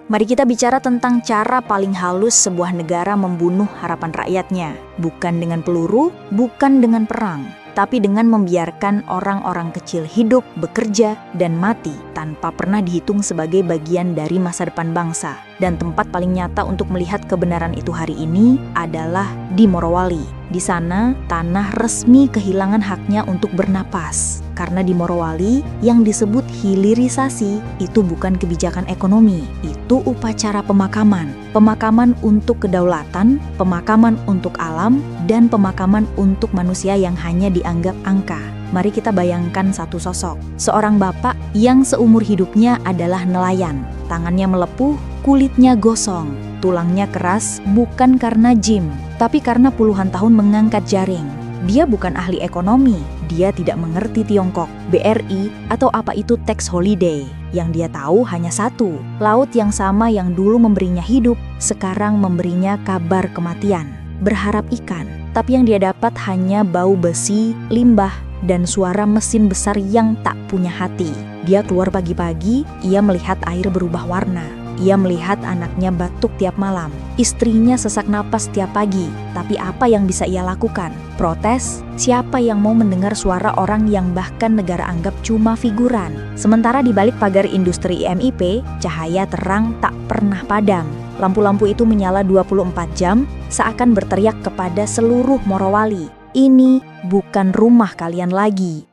Mari kita bicara tentang cara paling halus sebuah negara membunuh harapan rakyatnya. Bukan dengan peluru, bukan dengan perang, tapi dengan membiarkan orang-orang kecil hidup, bekerja, dan mati tanpa pernah dihitung sebagai bagian dari masa depan bangsa. Dan tempat paling nyata untuk melihat kebenaran itu hari ini adalah di Morowali. Di sana, tanah resmi kehilangan haknya untuk bernapas. Karena di Morowali, yang disebut hilirisasi itu bukan kebijakan ekonomi, itu upacara pemakaman. Pemakaman untuk kedaulatan, pemakaman untuk alam, dan pemakaman untuk manusia yang hanya dianggap angka. Mari kita bayangkan satu sosok, seorang bapak yang seumur hidupnya adalah nelayan. Tangannya melepuh, kulitnya gosong, tulangnya keras bukan karena gym, tapi karena puluhan tahun mengangkat jaring. Dia bukan ahli ekonomi, dia tidak mengerti Tiongkok, BRI, atau apa itu tax holiday. Yang dia tahu hanya satu, laut yang sama yang dulu memberinya hidup, sekarang memberinya kabar kematian. Berharap ikan, tapi yang dia dapat hanya bau besi, limbah, dan suara mesin besar yang tak punya hati. Dia keluar pagi-pagi, ia melihat air berubah warna. Ia melihat anaknya batuk tiap malam, istrinya sesak napas tiap pagi. Tapi apa yang bisa ia lakukan? Protes? Siapa yang mau mendengar suara orang yang bahkan negara anggap cuma figuran? Sementara di balik pagar industri IMIP, cahaya terang tak pernah padam. Lampu-lampu itu menyala 24 jam, seakan berteriak kepada seluruh Morowali, "Ini bukan rumah kalian lagi."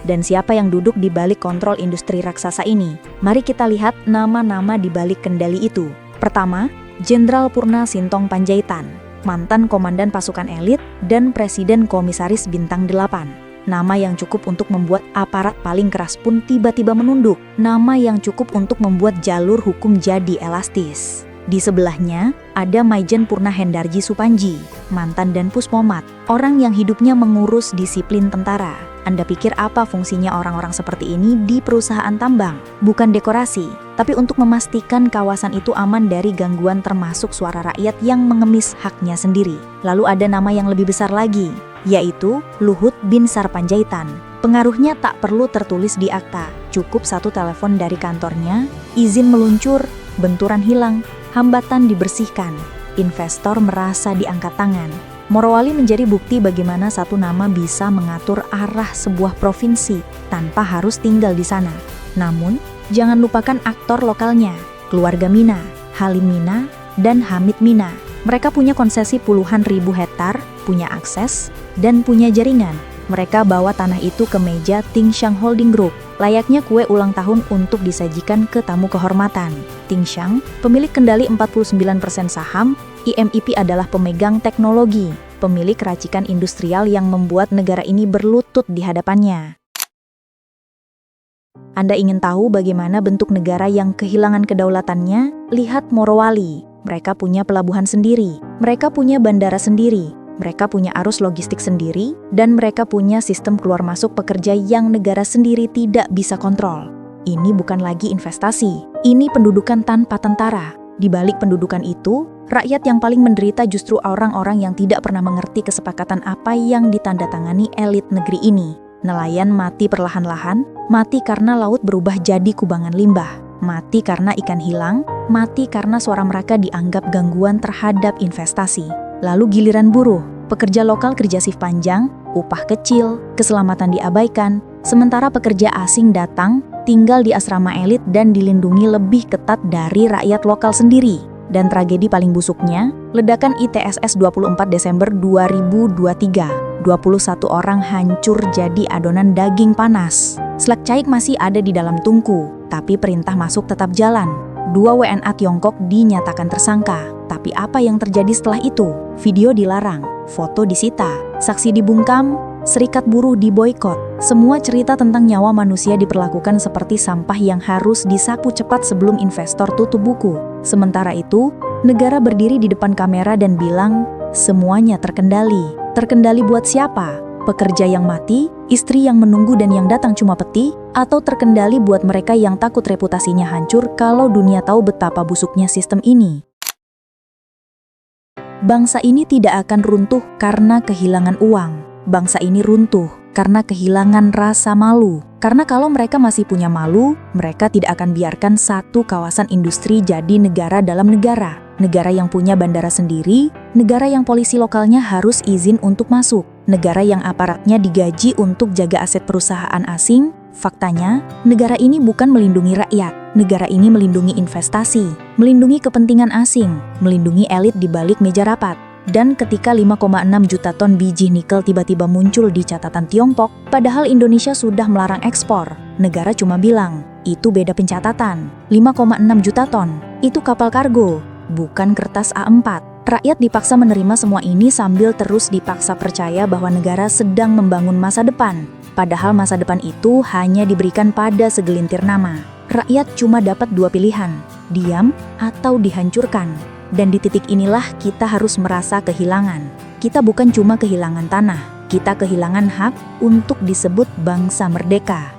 Dan siapa yang duduk di balik kontrol industri raksasa ini? Mari kita lihat nama-nama di balik kendali itu. Pertama, Jenderal Purna Sintong Panjaitan, mantan komandan pasukan elit dan presiden komisaris bintang 8. Nama yang cukup untuk membuat aparat paling keras pun tiba-tiba menunduk. Nama yang cukup untuk membuat jalur hukum jadi elastis. Di sebelahnya, ada Maijen Purna Hendarji Supanji, mantan Danpus Pomat, orang yang hidupnya mengurus disiplin tentara. Anda pikir apa fungsinya orang-orang seperti ini di perusahaan tambang? Bukan dekorasi, tapi untuk memastikan kawasan itu aman dari gangguan termasuk suara rakyat yang mengemis haknya sendiri. Lalu ada nama yang lebih besar lagi, yaitu Luhut Binsar Panjaitan. Pengaruhnya tak perlu tertulis di akta, cukup satu telepon dari kantornya, izin meluncur, benturan hilang, hambatan dibersihkan, investor merasa diangkat tangan. Morowali menjadi bukti bagaimana satu nama bisa mengatur arah sebuah provinsi tanpa harus tinggal di sana. Namun, jangan lupakan aktor lokalnya, keluarga Mina, Halim Mina, dan Hamid Mina. Mereka punya konsesi puluhan ribu hektar, punya akses, dan punya jaringan. Mereka bawa tanah itu ke meja Tingxiang Holding Group, layaknya kue ulang tahun untuk disajikan ke tamu kehormatan. Tingxiang, pemilik kendali 49% saham, IMIP adalah pemegang teknologi, pemilik racikan industrial yang membuat negara ini berlutut di hadapannya. Anda ingin tahu bagaimana bentuk negara yang kehilangan kedaulatannya? Lihat Morowali. Mereka punya pelabuhan sendiri, mereka punya bandara sendiri, mereka punya arus logistik sendiri, dan mereka punya sistem keluar masuk pekerja yang negara sendiri tidak bisa kontrol. Ini bukan lagi investasi, ini pendudukan tanpa tentara. Di balik pendudukan itu, rakyat yang paling menderita justru orang-orang yang tidak pernah mengerti kesepakatan apa yang ditandatangani elit negeri ini. Nelayan mati perlahan-lahan, mati karena laut berubah jadi kubangan limbah, mati karena ikan hilang, mati karena suara mereka dianggap gangguan terhadap investasi. Lalu giliran buruh, pekerja lokal kerja shift panjang, upah kecil, keselamatan diabaikan, sementara pekerja asing datang, tinggal di asrama elit dan dilindungi lebih ketat dari rakyat lokal sendiri. Dan tragedi paling busuknya, ledakan ITSS 24 Desember 2023. 21 orang hancur jadi adonan daging panas. Slak Caik masih ada di dalam tungku, tapi perintah masuk tetap jalan. 2 WNA Tiongkok dinyatakan tersangka. Tapi apa yang terjadi setelah itu? Video dilarang, foto disita, saksi dibungkam, serikat buruh diboikot. Semua cerita tentang nyawa manusia diperlakukan seperti sampah yang harus disapu cepat sebelum investor tutup buku. Sementara itu, negara berdiri di depan kamera dan bilang, semuanya terkendali. Terkendali buat siapa? Pekerja yang mati, istri yang menunggu dan yang datang cuma peti, atau terkendali buat mereka yang takut reputasinya hancur kalau dunia tahu betapa busuknya sistem ini? Bangsa ini tidak akan runtuh karena kehilangan uang. Bangsa ini runtuh karena kehilangan rasa malu. Karena kalau mereka masih punya malu, mereka tidak akan biarkan satu kawasan industri jadi negara dalam negara. Negara yang punya bandara sendiri, negara yang polisi lokalnya harus izin untuk masuk, negara yang aparatnya digaji untuk jaga aset perusahaan asing. Faktanya, negara ini bukan melindungi rakyat. Negara ini melindungi investasi, melindungi kepentingan asing, melindungi elit di balik meja rapat. Dan ketika 5,6 juta ton biji nikel tiba-tiba muncul di catatan Tiongkok, padahal Indonesia sudah melarang ekspor, negara cuma bilang, itu beda pencatatan. 5,6 juta ton, itu kapal kargo, bukan kertas A4. Rakyat dipaksa menerima semua ini sambil terus dipaksa percaya bahwa negara sedang membangun masa depan. Padahal masa depan itu hanya diberikan pada segelintir nama. Rakyat cuma dapat dua pilihan, diam atau dihancurkan. Dan di titik inilah kita harus merasa kehilangan. Kita bukan cuma kehilangan tanah, kita kehilangan hak untuk disebut bangsa merdeka.